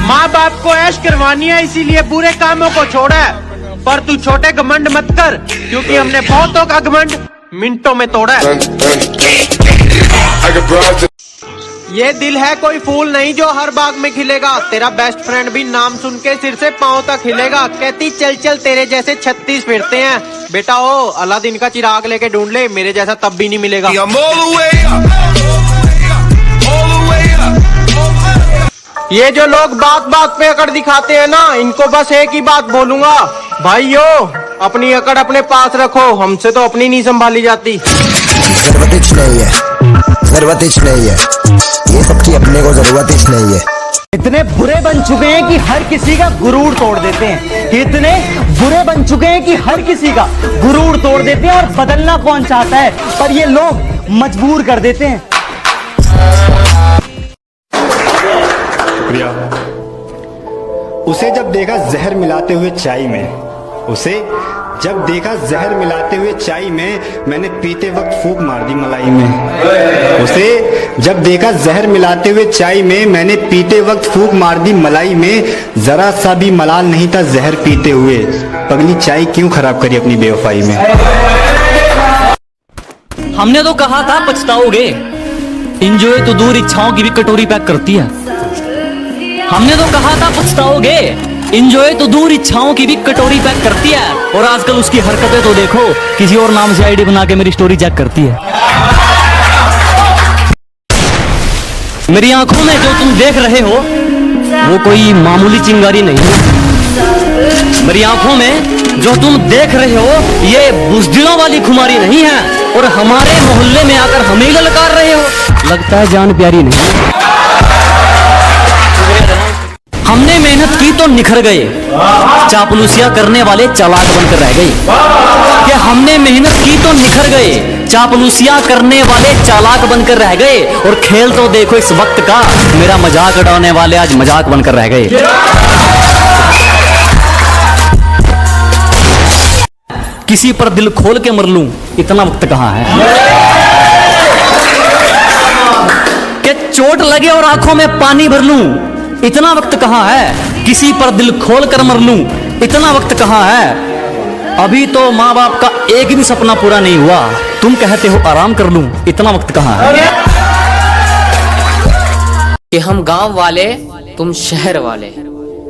माँ बाप को ऐश करवानी है इसीलिए बुरे कामों को छोड़ा है, पर तू छोटे घमंड मत कर क्योंकि हमने बहुतों का घमंड मिनटों में तोड़ा है। ये दिल है कोई फूल नहीं जो हर बाग में खिलेगा, तेरा बेस्ट फ्रेंड भी नाम सुन के सिर से पांव तक हिलेगा। कहती चल चल तेरे जैसे 36 फिरते हैं, बेटा ओ अलादीन का चिराग लेके ढूंढ ले, मेरे जैसा तब भी नहीं मिलेगा। ये जो लोग बात बात पे अकड़ दिखाते हैं ना, इनको बस एक ही बात बोलूंगा, भाइयों अपनी अकड़ अपने पास रखो, हमसे तो अपनी नहीं संभाली जाती। जरूरत नहीं है, ये सबकी अपने को जरूरत नहीं है। इतने बुरे बन चुके हैं कि हर किसी का गुरूर तोड़ देते हैं, इतने बुरे बन चुके हैं कि हर किसी का गुरूर तोड़ देते हैं। और बदलना कौन चाहता है, पर ये लोग मजबूर कर देते हैं। शुक्रिया। उसे जब देखा जहर मिलाते हुए चाय में, उसे जब देखा जहर मिलाते हुए चाय में, मैंने पीते वक्त फूंक मार दी मलाई में। उसे जब देखा जहर मिलाते हुए चाय में, मैंने पीते वक्त फूंक मार दी मलाई में। जरा सा भी मलाल नहीं था जहर पीते हुए, पगली चाय क्यों खराब करी अपनी बेवफाई में। हमने तो कहा था पछताओगे, इंजॉय तो दूर इच्छाओं की भी कटोरी पैक करती है। हमने तो कहा था पछताओगे, इंजॉय तो दूर इच्छाओं की भी कटोरी पैक करती है। और आजकल उसकी हरकतें तो देखो, किसी और नाम से आईडी बना के मेरी स्टोरी चेक करती है। मेरी आंखों में जो तुम देख रहे हो वो कोई मामूली चिंगारी नहीं है। मेरी आंखों में जो तुम देख रहे हो ये बुज़दिलों वाली खुमारी नहीं है। और हमारे मोहल्ले में आकर हमें ललकार रहे हो, लगता है जान प्यारी नहीं। हमने मेहनत की तो निखर गए, चापलूसियां करने वाले चालाक बनकर रह गए। कि हमने मेहनत की तो निखर गए, चापलूसियां करने वाले चालाक बनकर रह गए। और खेल तो देखो इस वक्त का, मेरा मजाक उड़ाने वाले आज मजाक बनकर रह गए। किसी पर दिल खोल के मर लूं, इतना वक्त कहां है। कि चोट लगे और आंखों में पानी भर लूं, इतना वक्त कहां है। किसी पर दिल खोल कर मर लूं, इतना वक्त कहां है। अभी तो माँ बाप का एक भी सपना पूरा नहीं हुआ, तुम कहते हो आराम कर लूं, इतना वक्त कहां है। कि हम गांव वाले तुम शहर वाले,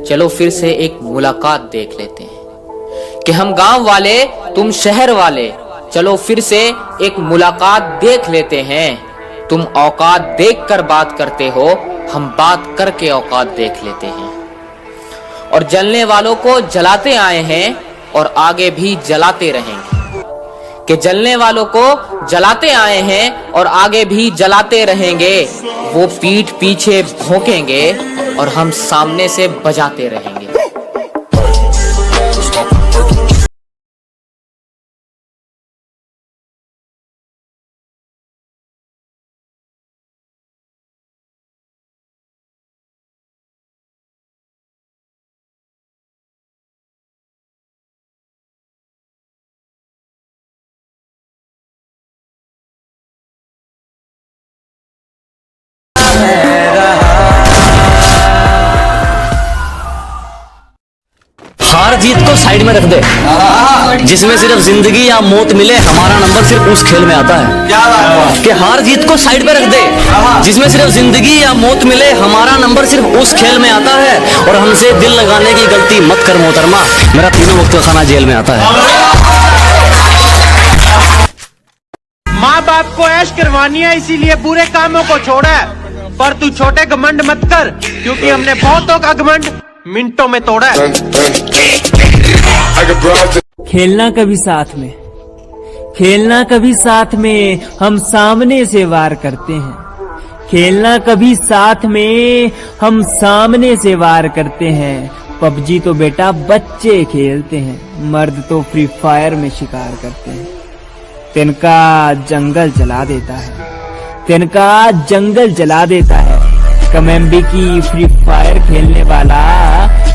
चलो फिर से एक मुलाकात देख लेते हैं। कि हम गांव वाले तुम शहर वाले, चलो फिर से एक मुलाकात देख लेते हैं। तुम औकात देख कर बात करते हो, हम बात करके औकात देख लेते हैं। और जलने वालों को जलाते आए हैं और आगे भी जलाते रहेंगे। कि जलने वालों को जलाते आए हैं और आगे भी जलाते रहेंगे। वो पीठ पीछे भौंकेंगे और हम सामने से बजाते रहेंगे। हार जीत को साइड में रख दे, जिसमें सिर्फ जिंदगी या मौत मिले, हमारा नंबर सिर्फ उस खेल में आता है। कि हार जीत को साइड पे रख दे, जिसमें सिर्फ जिंदगी या मौत मिले, हमारा नंबर सिर्फ उस खेल में आता है। और हमसे दिल लगाने की गलती मत कर मोहतरमा, मेरा तीनों वक्त का खाना जेल में आता है। माँ बाप को ऐश करवानी है इसीलिए बुरे कामों को छोड़ा है, पर तू छोटे घमंड मत कर क्योंकि हमने बहुतों का घमंड मिनटों में तोड़ा है। खेलना कभी साथ में, खेलना कभी साथ में, हम सामने से वार करते हैं। खेलना कभी साथ में, हम सामने से वार करते हैं। पबजी तो बेटा बच्चे खेलते हैं, मर्द तो फ्री फायर में शिकार करते हैं। तिनका जंगल जला देता है, तिनका जंगल जला देता है। कम एमबी की फ्री फायर खेलने वाला,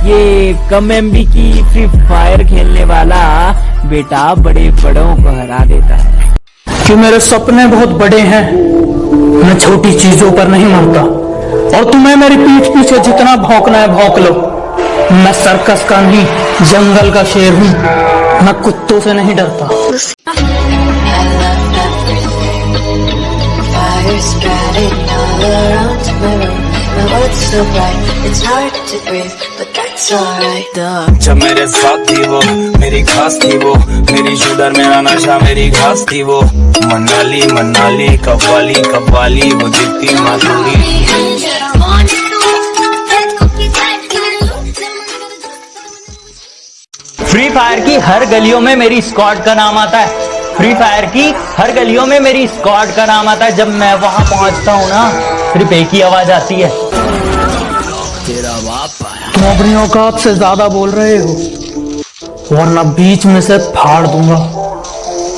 ये कम एमबी की फ्री फायर खेलने वाला बेटा बड़े बड़ों को हरा देता है। कि मेरे सपने बहुत बड़े हैं, मैं छोटी चीजों पर नहीं मरता। और तुम्हें मेरी पीठ पीछे जितना भौंकना है भौंक लो। मैं सर्कस का नहीं, जंगल का शेर हूँ। मैं कुत्तों से नहीं डरता। Fire spreading all around my room. My world's so bright, it's hard to breathe, but that's alright. जब मेरे साथ थी वो, मेरी खास थी वो, मेरी शूटर मेरा नशा मेरी घास थी वो। मनाली मनाली कव्वाली कव्वाली, वो दिखती माधुरी। फ्री फायर की हर गलियों में मेरी स्क्वाड का नाम आता है। फ्री फायर की हर गलियों में मेरी स्क्वाड का नाम आता है। जब मैं वहां पहुंचता हूं ना, सिर्फ एक ही आवाज आती है, तेरा बाप आया। तुम अपनी औकात से ज्यादा बोल रहे हो, वरना बीच में से फाड़ दूंगा।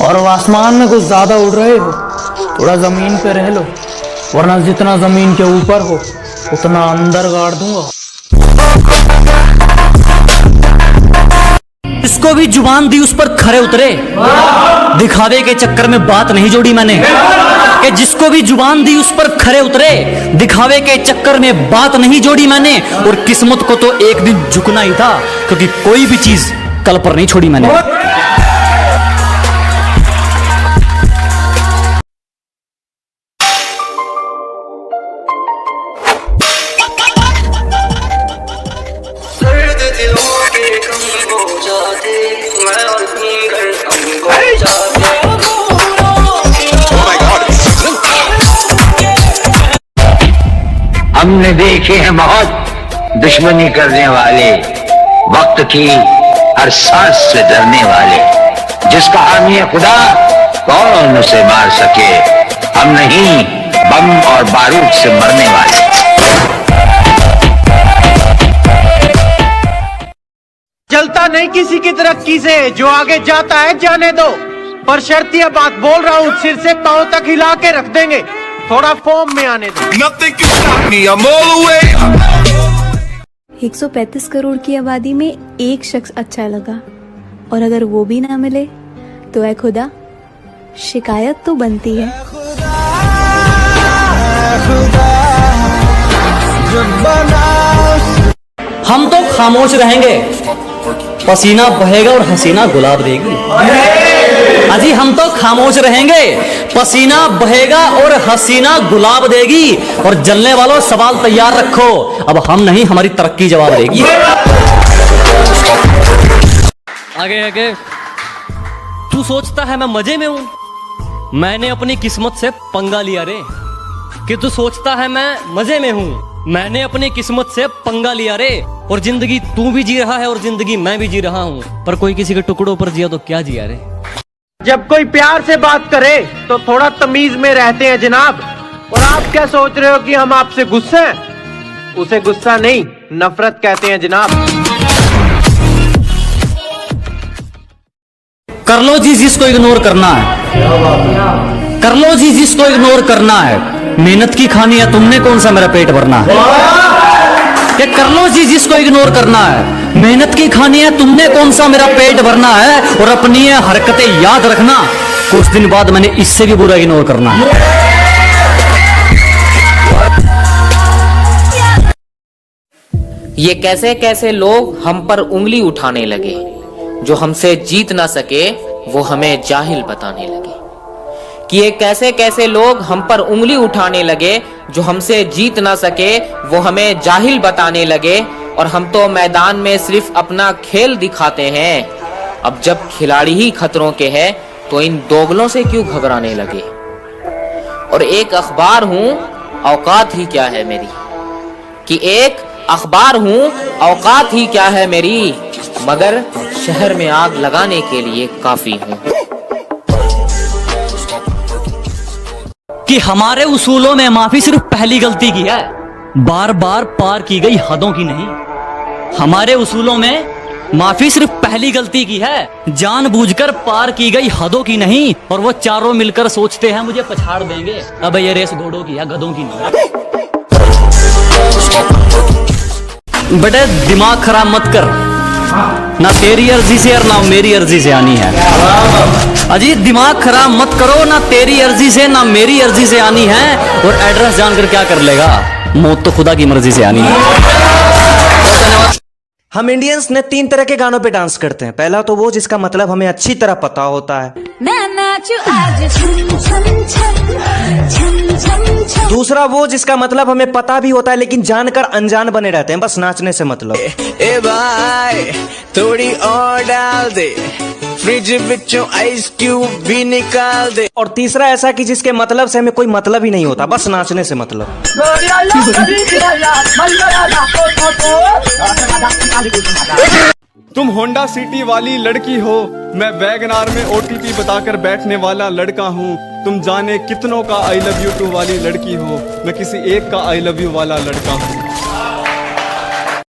और आसमान में कुछ ज्यादा उड़ रहे हो, थोड़ा जमीन पे रह लो, वरना जितना जमीन के ऊपर हो उतना अंदर गाड़ दूंगा। जिसको भी जुबान दी उस पर खरे उतरे। दिखावे के चक्कर में बात नहीं जोड़ी मैंने, कि जिसको भी जुबान दी उस पर खरे उतरे। दिखावे के चक्कर में बात नहीं जोड़ी मैंने, और किस्मत को तो एक दिन झुकना ही था, क्योंकि कोई भी चीज कल पर नहीं छोड़ी मैंने। हमने देखे हैं बहुत दुश्मनी करने वाले, वक्त की हर सांस से डरने वाले। जिसका हामी है खुदा, कौन उसे मार सके। हम नहीं, बम और बारूद से मरने वाले। चलता नहीं किसी की तरक्की से, जो आगे जाता है जाने दो। पर शर्तिया बात बोल रहा हूँ, सिर से पांव तक हिला के रख देंगे, थोड़ा फॉर्म में आने दो। 135 करोड़ की आबादी में एक शख्स अच्छा लगा, और अगर वो भी ना मिले तो ऐ खुदा, शिकायत तो बनती है। हम तो खामोश रहेंगे, पसीना बहेगा और हसीना गुलाब देगी। अजी हम तो खामोश रहेंगे, पसीना बहेगा और हसीना गुलाब देगी। और जलने वालों सवाल तैयार रखो, अब हम नहीं, हमारी तरक्की जवाब देगी। आगे आगे। तू सोचता है मैं मजे में हूं, मैंने अपनी किस्मत से पंगा लिया रे। कि तू सोचता है मैं मजे में हूं, मैंने अपनी किस्मत से पंगा लिया रे। और जिंदगी तू भी जी रहा है और जिंदगी मैं भी जी रहा हूं, पर कोई किसी के टुकड़ों पर जिया तो क्या जिया रे। जब कोई प्यार से बात करे तो थोड़ा तमीज में रहते हैं जनाब। और आप क्या सोच रहे हो कि हम आपसे गुस्से हैं? उसे गुस्सा नहीं, नफरत कहते हैं जनाब। कर लो जी जिसको इग्नोर करना है, कर लो जी जिसको इग्नोर करना है। मेहनत की खानी है, तुमने कौन सा मेरा पेट भरना है। ये कर लो जी जिसको इग्नोर करना है, मेहनत की खानी है, तुमने कौन सा मेरा पेट भरना है। और अपनी ये हरकतें याद रखना, कुछ दिन बाद मैंने इससे भी बुरा इग्नोर करना है। ये कैसे कैसे लोग हम पर उंगली उठाने लगे, जो हमसे जीत ना सके वो हमें जाहिल बताने लगे। कि ये कैसे कैसे लोग हम पर उंगली उठाने लगे, जो हमसे जीत ना सके वो हमें जाहिल बताने लगे। और हम तो मैदान में सिर्फ अपना खेल दिखाते हैं। अब जब खिलाड़ी ही खतरों के हैं तो इन दोगलों से क्यों घबराने लगे। और एक अखबार हूं, औकात ही क्या है मेरी। कि एक अखबार हूं, औकात ही क्या है मेरी, मगर शहर में आग लगाने के लिए काफी हूं। कि हमारे उसूलों में माफी सिर्फ पहली गलती की है, बार बार पार की गई हदों की नहीं। हमारे उसूलों में माफी सिर्फ पहली गलती की है, जानबूझकर पार की गई हदों की नहीं। और वो चारों मिलकर सोचते हैं मुझे पछाड़ देंगे, अब ये रेस घोड़ों की है, गधों की नहीं। बेटे दिमाग खराब मत कर, ना तेरी अर्जी से और ना मेरी अर्जी से आनी है। अजी दिमाग खराब मत करो, ना तेरी अर्जी से ना मेरी अर्जी से आनी है। और एड्रेस जानकर क्या कर लेगा, मौत तो खुदा की मर्जी से आनी है। हम इंडियंस ने 3 तरह के गानों पे डांस करते हैं। पहला तो वो जिसका मतलब हमें अच्छी तरह पता होता है। दूसरा वो जिसका मतलब हमें पता भी होता है लेकिन जानकर अनजान बने रहते हैं, बस नाचने से मतलब। ए भाई थोड़ी और डाल दे, फ्रिज विचों आइस क्यूब भी निकाल दे। और तीसरा ऐसा कि जिसके मतलब से हमें कोई मतलब ही नहीं होता, बस नाचने से मतलब। तुम होंडा सिटी वाली लड़की हो, मैं वैगनार में ओटीपी बताकर बैठने वाला लड़का हूँ। तुम जाने कितनों का आई लव यू टू वाली लड़की हो, मैं किसी एक का आई लव यू वाला लड़का हूँ।